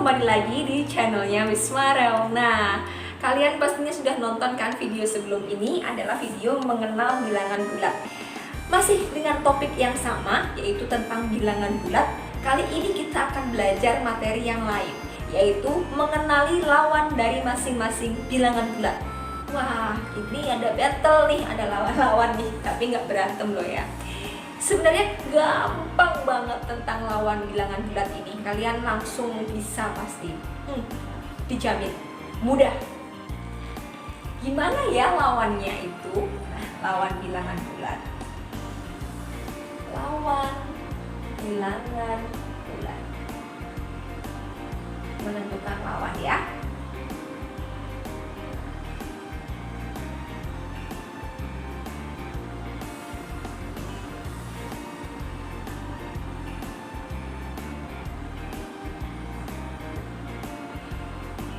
kembali lagi di channelnya Wismarel. Nah, kalian pastinya sudah nonton kan video sebelum ini adalah video mengenal bilangan bulat. Masih dengan topik yang sama, yaitu tentang bilangan bulat. Kali ini kita akan belajar materi yang lain, yaitu mengenali lawan dari masing-masing bilangan bulat. Wah, ini ada battle nih, ada lawan-lawan nih, tapi nggak berantem loh ya. Sebenarnya gampang banget tentang lawan bilangan bulat ini. Kalian langsung bisa pasti. Dijamin mudah. Gimana ya lawannya itu? Nah, lawan bilangan bulat. Lawan bilangan bulat. Menentukan lawan ya.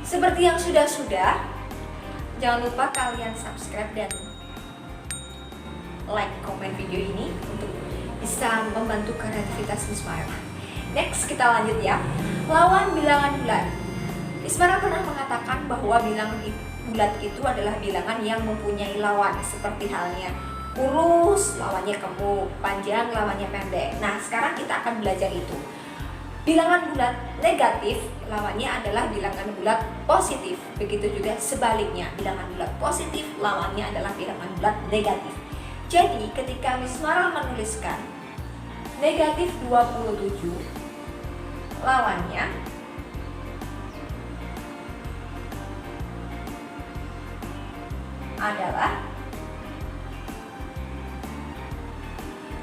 Seperti yang sudah-sudah, jangan lupa kalian subscribe dan like, komen video ini untuk bisa membantu kreativitas Wismarel. Next, kita lanjut ya. Lawan bilangan bulat. Wismarel pernah mengatakan bahwa bilangan bulat itu adalah bilangan yang mempunyai lawan, seperti halnya kurus, lawannya gemuk, panjang, lawannya pendek. Nah, sekarang kita akan belajar itu. Bilangan bulat negatif, lawannya adalah bilangan bulat positif. Begitu juga sebaliknya, bilangan bulat positif, lawannya adalah bilangan bulat negatif. Jadi, ketika Wismarel menuliskan negatif 27, lawannya adalah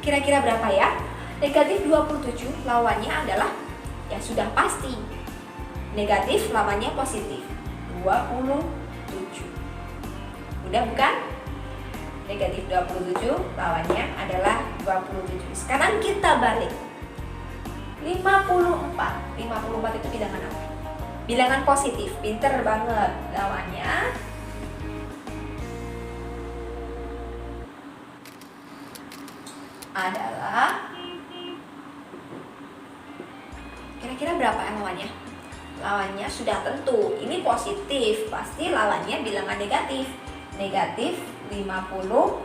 kira-kira berapa ya? Negatif 27 lawannya adalah ya sudah pasti negatif, lawannya positif 27. Udah bukan? Negatif 27 lawannya adalah 27. Sekarang kita balik 54 itu bilangan apa? Bilangan positif. Pinter banget. Lawannya adalah kira-kira berapa lawannya? Lawannya sudah tentu, ini positif, pasti lawannya bilangan negatif. Negatif 54.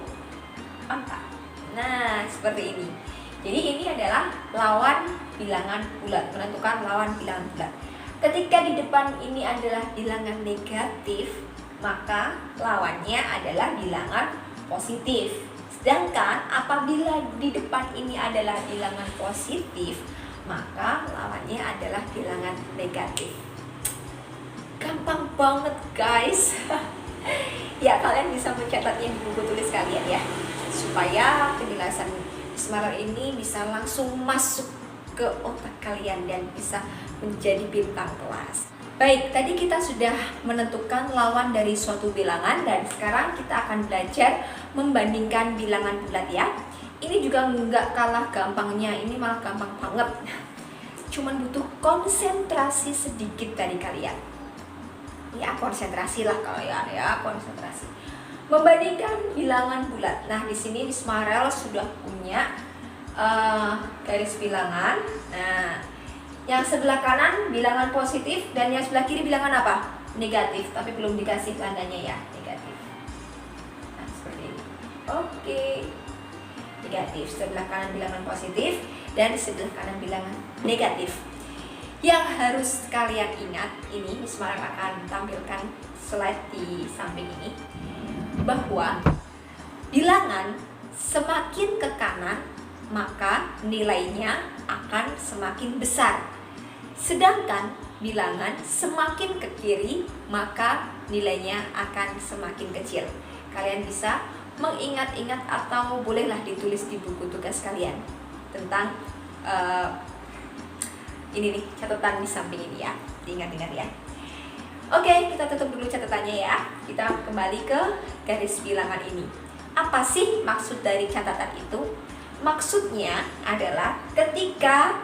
Nah, seperti ini. Jadi ini adalah lawan bilangan bulat, menentukan lawan bilangan bulat. Ketika di depan ini adalah bilangan negatif, maka lawannya adalah bilangan positif. Sedangkan apabila di depan ini adalah bilangan positif, maka lawannya adalah bilangan negatif. Gampang banget guys. Ya, kalian bisa mencatatnya di buku tulis kalian ya, supaya penjelasan Wismarel ini bisa langsung masuk ke otak kalian dan bisa menjadi bintang kelas. Baik, tadi kita sudah menentukan lawan dari suatu bilangan dan sekarang kita akan belajar membandingkan bilangan bulat ya. Ini juga nggak kalah gampangnya, ini malah gampang banget. Cuman butuh konsentrasi sedikit dari kalian. Ya, konsentrasi lah kalian ya, konsentrasi. Membandingkan bilangan bulat. Nah, di sini Wismarel sudah punya garis bilangan. Nah, yang sebelah kanan bilangan positif dan yang sebelah kiri bilangan apa? Negatif, tapi belum dikasih tandanya ya, negatif. Nah, seperti ini. Oke. Negatif, sebelah kanan bilangan positif dan sebelah kanan bilangan negatif. Yang harus kalian ingat, ini Wismarel akan tampilkan slide di samping ini, bahwa bilangan semakin ke kanan maka nilainya akan semakin besar, sedangkan bilangan semakin ke kiri maka nilainya akan semakin kecil. Kalian bisa mengingat-ingat atau bolehlah ditulis di buku tugas kalian tentang ini nih, catatan di samping ini ya, diingat-ingat ya. Oke, kita tutup dulu catatannya ya. Kita kembali ke garis bilangan ini. Apa sih maksud dari catatan itu? Maksudnya adalah ketika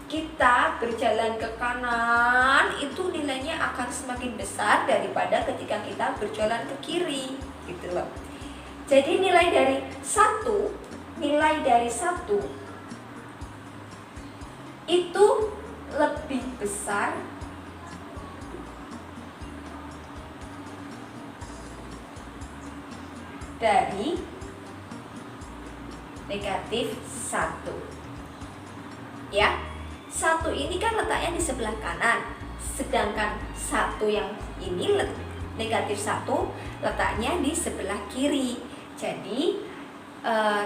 kita berjalan ke kanan, itu nilainya akan semakin besar daripada ketika kita berjalan ke kiri, gitu loh. Jadi nilai dari satu itu lebih besar dari negatif 1. Ya, 1 ini kan letaknya di sebelah kanan, sedangkan 1 yang ini negatif 1 letaknya di sebelah kiri. Jadi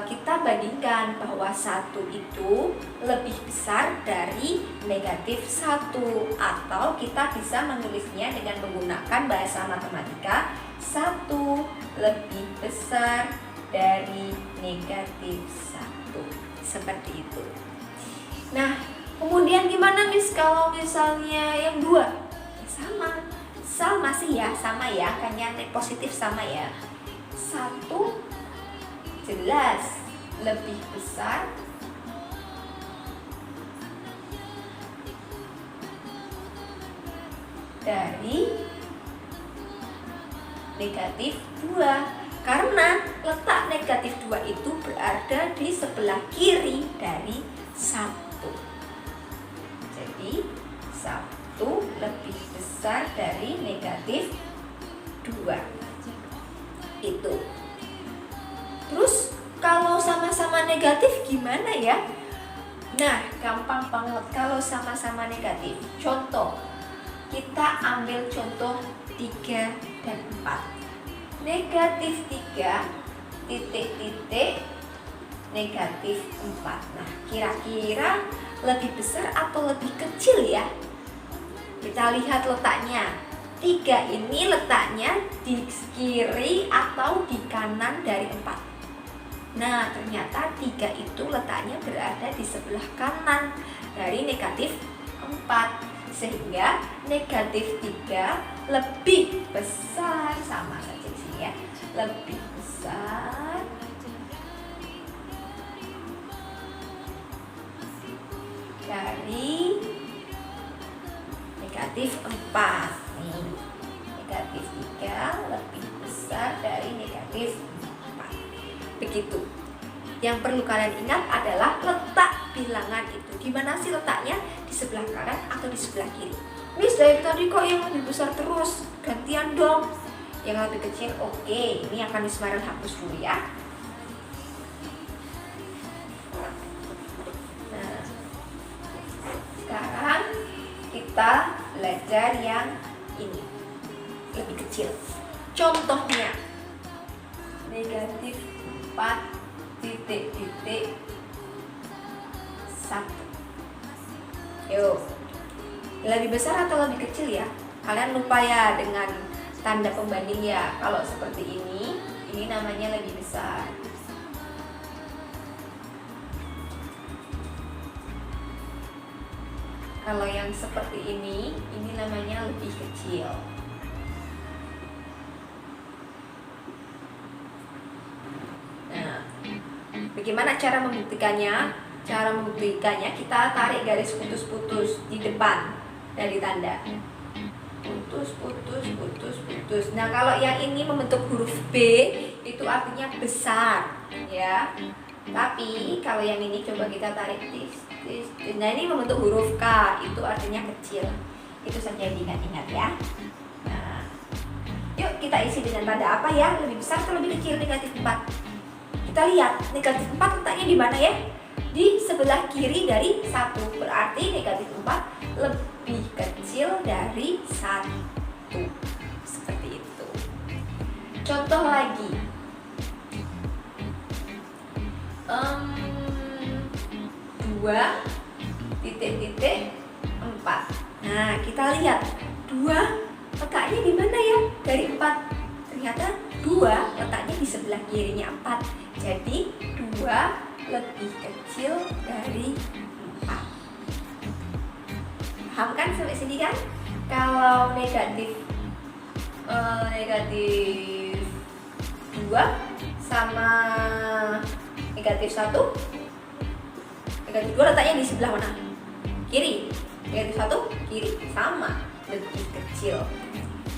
kita bandingkan bahwa 1 itu lebih besar dari negatif 1, atau kita bisa menulisnya dengan menggunakan bahasa matematika, 1 lebih besar dari negatif 1, seperti itu. Nah, kemudian gimana Miss kalau misalnya yang 2? Ya, sama sih ya, sama ya, kan yang positif sama ya. 1 jelas lebih besar dari negatif 2, karena letak negatif 2 itu berada di sebelah kiri dari 1. Jadi 1 lebih besar dari negatif 2 itu. Terus kalau sama-sama negatif gimana ya? Nah, gampang banget kalau sama-sama negatif. Contoh, kita ambil contoh 3 dan 4. Negatif 3 titik-titik negatif 4. Nah, kira-kira lebih besar atau lebih kecil ya? Kita lihat letaknya. 3 ini letaknya di kiri atau di kanan dari 4. Nah, ternyata 3 itu letaknya berada di sebelah kanan dari negatif 4. Sehingga negatif 3 lebih besar, sama saja di sini ya, lebih besar dari negatif 4. Nih, negatif 3 lebih besar dari negatif 4. Begitu. Yang perlu kalian ingat adalah letak bilangan itu. Di mana sih letaknya? Di sebelah kanan atau di sebelah kiri? Miss, dari tadi kok yang lebih besar terus? Gantian dong. Yang lebih kecil, oke. Ini akan Miss Marel hapus dulu ya. Nah, sekarang kita belajar yang ini, lebih kecil. Contohnya, negatif 4 titik-titik 1. Yuk, lebih besar atau lebih kecil ya? Kalian lupa ya dengan tanda pembanding ya. Kalau seperti ini namanya lebih besar. Kalau yang seperti ini namanya lebih kecil. Bagaimana cara membuktikannya? Cara membuktikannya kita tarik garis putus-putus di depan dari tanda. Putus. Nah, kalau yang ini membentuk huruf B, itu artinya besar, ya. Tapi kalau yang ini coba kita tarik tis. Nah, ini membentuk huruf K, itu artinya kecil. Itu saja yang diingat-ingat ya. Nah, yuk kita isi dengan tanda apa ya? Lebih besar atau lebih kecil? Negatif 4. Kita lihat negatif 4 letaknya di mana ya? Di sebelah kiri dari 1. Berarti negatif 4 lebih kecil dari 1. Seperti itu. Contoh lagi. 2 titik-titik 4. Nah, kita lihat 2 letaknya di mana ya? Dari 4. Ternyata 2 letaknya di sebelah kirinya 4. Jadi 2 lebih kecil dari 4. Paham kan sampai sini kan? Kalau negatif 2 sama negatif 1. Negatif 2 letaknya di sebelah mana? Kiri. Negatif 1 kiri, sama, lebih kecil.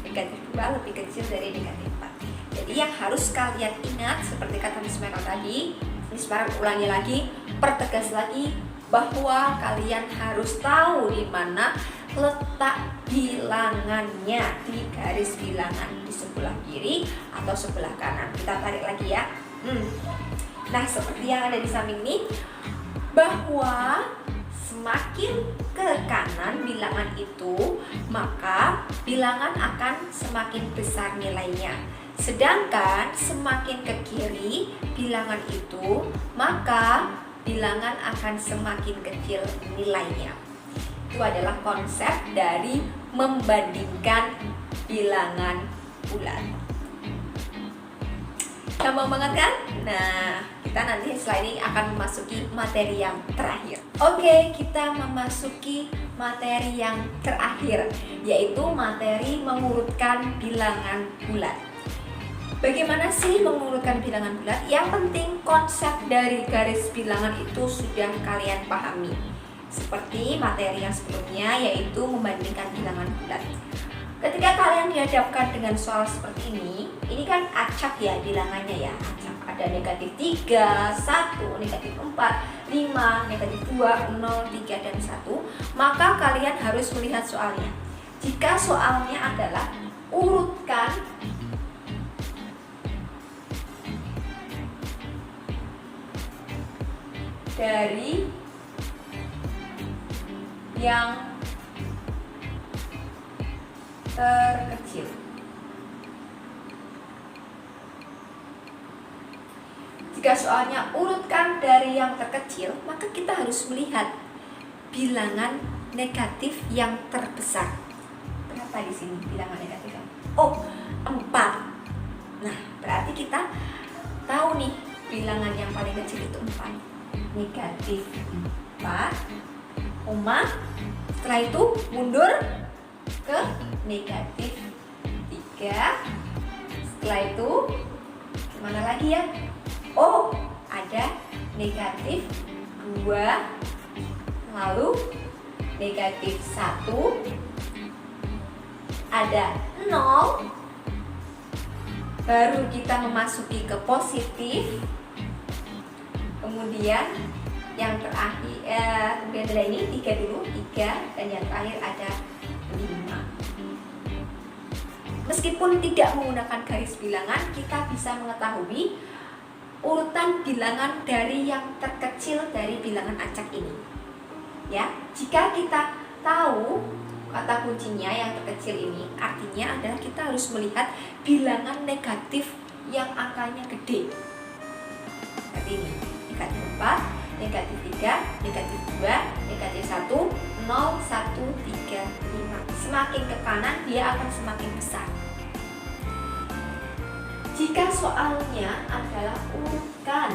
Negatif 2 lebih kecil dari negatif 4. Jadi yang harus kalian ingat, seperti kata Miss Marel tadi, Miss Marel ulangi lagi, pertegas lagi, bahwa kalian harus tahu di mana letak bilangannya di garis bilangan di sebelah kiri atau sebelah kanan. Kita tarik lagi ya. Nah, seperti yang ada di samping ini, bahwa semakin ke kanan bilangan itu, maka bilangan akan semakin besar nilainya. Sedangkan semakin ke kiri bilangan itu, maka bilangan akan semakin kecil nilainya. Itu adalah konsep dari membandingkan bilangan bulat. Gampang banget kan? Nah, kita nanti setelah ini akan memasuki materi yang terakhir. Oke, kita memasuki materi yang terakhir, yaitu materi mengurutkan bilangan bulat. Bagaimana sih mengurutkan bilangan bulat? Yang penting konsep dari garis bilangan itu sudah kalian pahami. Seperti materi yang sebelumnya, yaitu membandingkan bilangan bulat. Ketika kalian dihadapkan dengan soal seperti ini kan acak ya bilangannya ya, acak. Ada negatif 3, 1, negatif 4, 5, negatif 2, 0, 3, dan 1. Maka kalian harus melihat soalnya. Jika soalnya adalah urutkan dari yang terkecil. Jika soalnya urutkan dari yang terkecil, maka kita harus melihat bilangan negatif yang terbesar. Berapa di sini bilangan negatif? Oh, 4. Nah, berarti kita tahu nih bilangan yang paling kecil itu 4. Negatif 4, setelah itu mundur ke negatif 3. Setelah itu kemana lagi ya? Oh, ada negatif 2, lalu negatif 1, ada 0, baru kita memasuki ke positif. Kemudian yang terakhir, kemudian ada ini 3 dulu, 3, dan yang terakhir ada 5. Meskipun tidak menggunakan garis bilangan, kita bisa mengetahui urutan bilangan dari yang terkecil dari bilangan acak ini. Ya, jika kita tahu kata kuncinya yang terkecil ini, artinya adalah kita harus melihat bilangan negatif yang angkanya gede. Seperti ini, negatif 4, negatif 3, negatif 2, negatif 1, 0, 1, 3, 5. Semakin ke kanan dia akan semakin besar. Jika soalnya adalah urutkan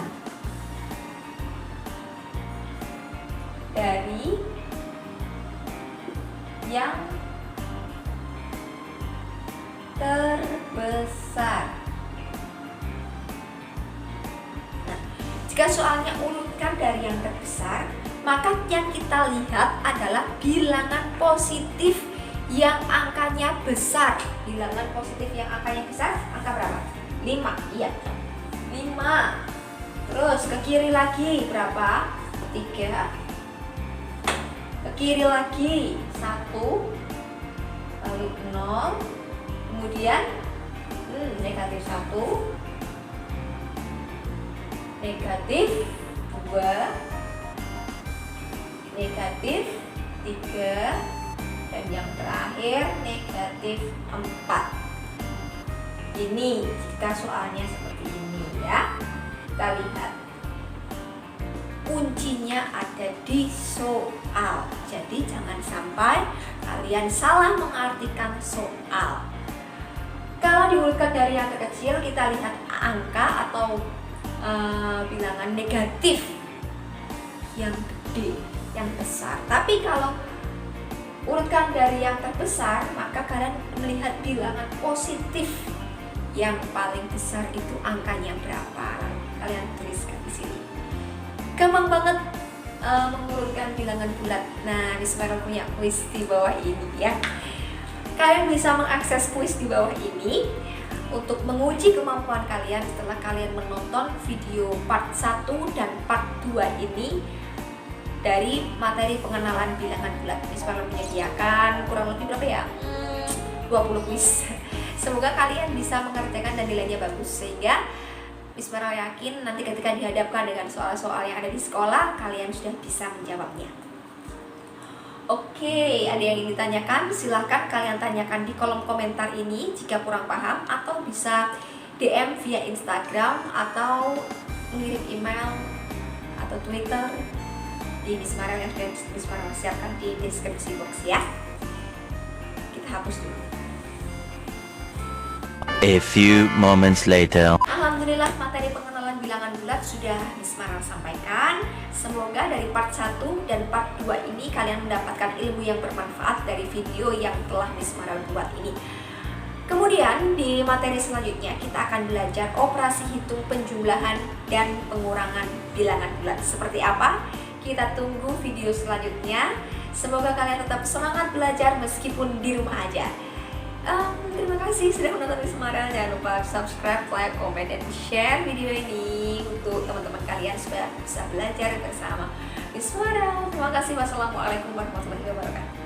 dari yang terbesar. Nah, jika soalnya urutkan dari yang terbesar, maka yang kita lihat adalah bilangan positif yang angkanya besar. Bilangan positif yang angkanya besar, angka berapa? 5, iya 5. Terus ke kiri lagi berapa? 3. Ke kiri lagi 1, lalu 0, kemudian negatif 1, negatif 2, negatif 3, dan yang terakhir negatif 4. Ini jika soalnya seperti ini ya. Kita lihat kuncinya ada di soal. Jadi jangan sampai kalian salah mengartikan soal. Kalau diurutkan dari yang terkecil, kita lihat angka atau bilangan negatif yang gede, yang besar. Tapi kalau urutkan dari yang terbesar, maka kalian melihat bilangan positif yang paling besar itu angkanya berapa. Kalian tuliskan di sini. Gampang banget mengurutkan bilangan bulat. Nah, di Smile punya kuis di bawah ini ya. Kalian bisa mengakses kuis di bawah ini untuk menguji kemampuan kalian setelah kalian menonton video part 1 dan part 2 ini dari materi pengenalan bilangan bulat. Smile punya menyediakan kurang lebih berapa ya? 20 kuis. Semoga kalian bisa mengerjakan dan nilainya bagus, sehingga Miss Mara yakin nanti ketika dihadapkan dengan soal-soal yang ada di sekolah, kalian sudah bisa menjawabnya. Oke, ada yang ingin ditanyakan? Silahkan kalian tanyakan di kolom komentar ini jika kurang paham, atau bisa DM via Instagram atau mengirim email atau Twitter di Miss Mara yang sudah Miss Mara siapkan di deskripsi box ya. Kita hapus dulu. A few moments later. Alhamdulillah, materi pengenalan bilangan bulat sudah Miss Mara sampaikan. Semoga dari part 1 dan part 2 ini kalian mendapatkan ilmu yang bermanfaat dari video yang telah Miss Mara buat ini. Kemudian di materi selanjutnya kita akan belajar operasi hitung penjumlahan dan pengurangan bilangan bulat. Seperti apa? Kita tunggu video selanjutnya. Semoga kalian tetap semangat belajar meskipun di rumah aja. Terima kasih sudah menonton Miss Mara. Jangan lupa subscribe, like, comment, dan share video ini untuk teman-teman kalian supaya bisa belajar bersama Miss Mara. Terima kasih. Wassalamualaikum warahmatullahi wabarakatuh.